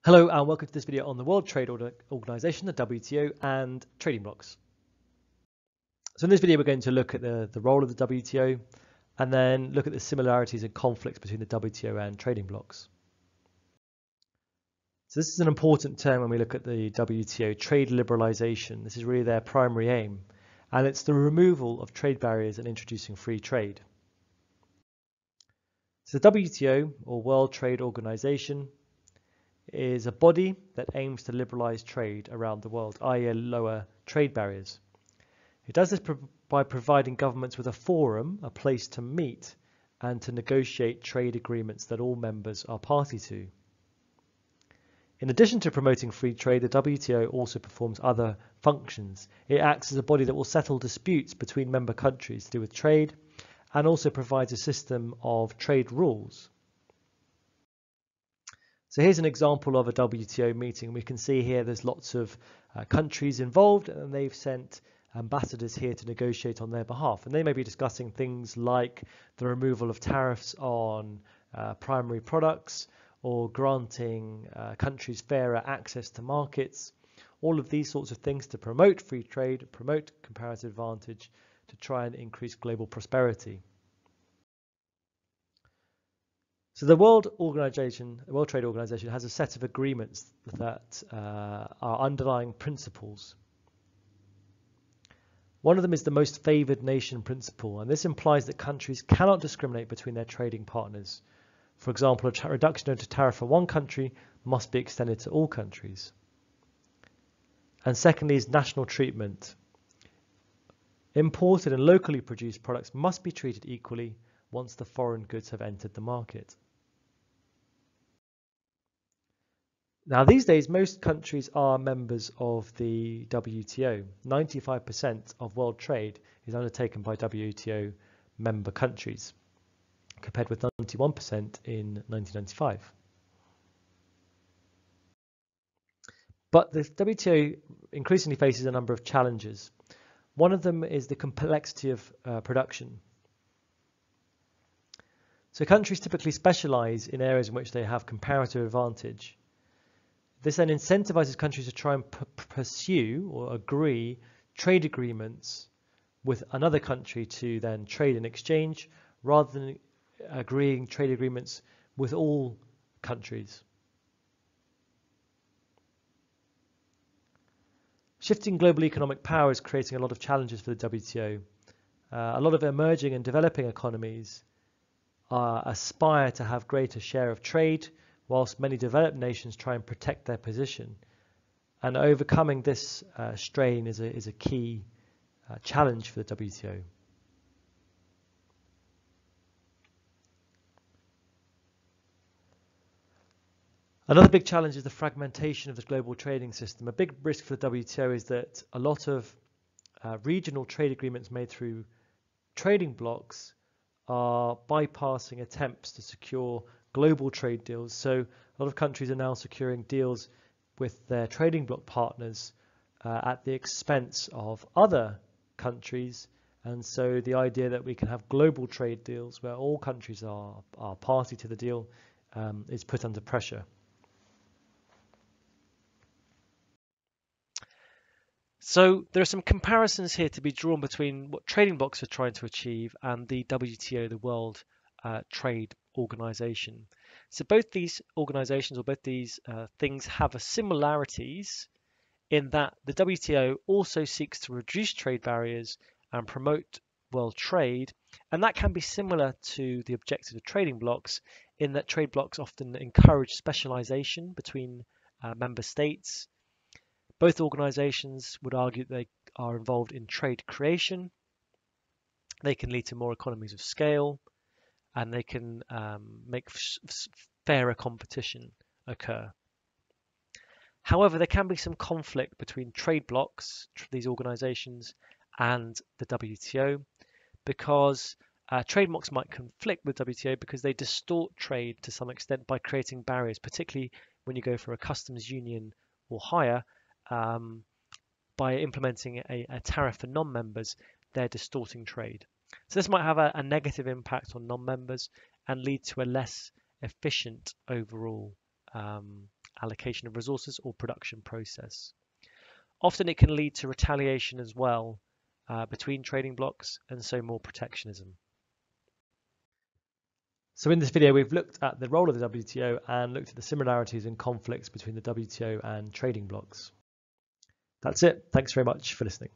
Hello and welcome to this video on the World Trade Organization, the WTO, and trading blocks. So in this video we're going to look at the role of the WTO and then look at the similarities and conflicts between the WTO and trading blocks. So this is an important term when we look at the WTO, trade liberalization. This is really their primary aim, and it's the removal of trade barriers and introducing free trade. So the WTO, or World Trade Organization, is a body that aims to liberalize trade around the world, i.e. lower trade barriers. It does this by providing governments with a forum, a place to meet and to negotiate trade agreements that all members are party to. In addition to promoting free trade, the WTO also performs other functions. It acts as a body that will settle disputes between member countries to do with trade and also provides a system of trade rules. So here's an example of a WTO meeting. We can see here there's lots of countries involved, and they've sent ambassadors here to negotiate on their behalf. And they may be discussing things like the removal of tariffs on primary products or granting countries fairer access to markets. All of these sorts of things to promote free trade, promote comparative advantage, to try and increase global prosperity. So the World Trade Organization has a set of agreements that are underlying principles. One of them is the most favored nation principle, and this implies that countries cannot discriminate between their trading partners. For example, a reduction of a tariff for one country must be extended to all countries. And secondly is national treatment. Imported and locally produced products must be treated equally once the foreign goods have entered the market. Now, these days, most countries are members of the WTO. 95% of world trade is undertaken by WTO member countries, compared with 91% in 1995. But the WTO increasingly faces a number of challenges. One of them is the complexity of production. So countries typically specialize in areas in which they have comparative advantage. This then incentivizes countries to try and pursue or agree trade agreements with another country to then trade and exchange, rather than agreeing trade agreements with all countries. Shifting global economic power is creating a lot of challenges for the WTO. A lot of emerging and developing economies aspire to have greater share of trade, whilst many developed nations try and protect their position. And overcoming this strain is a key challenge for the WTO. Another big challenge is the fragmentation of the global trading system. A big risk for the WTO is that a lot of regional trade agreements made through trading blocks are bypassing attempts to secure global trade deals. So a lot of countries are now securing deals with their trading bloc partners at the expense of other countries. And so the idea that we can have global trade deals where all countries are party to the deal is put under pressure. So there are some comparisons here to be drawn between what trading blocks are trying to achieve and the WTO, the World Trade Organization. So both these organizations, or both these things, have similarities in that the WTO also seeks to reduce trade barriers and promote world trade, and that can be similar to the objective of trading blocks in that trade blocks often encourage specialization between member states. Both organizations would argue that they are involved in trade creation. They can lead to more economies of scale, and they can make fairer competition occur. However, there can be some conflict between trade blocks, these organizations, and the WTO, because trade blocks might conflict with WTO because they distort trade to some extent by creating barriers, particularly when you go for a customs union or higher. By implementing a tariff for non-members, they're distorting trade. So this might have a negative impact on non-members and lead to a less efficient overall allocation of resources, or production process. Often it can lead to retaliation as well between trading blocs, and so more protectionism. So in this video, we've looked at the role of the WTO and looked at the similarities and conflicts between the WTO and trading blocs. That's it. Thanks very much for listening.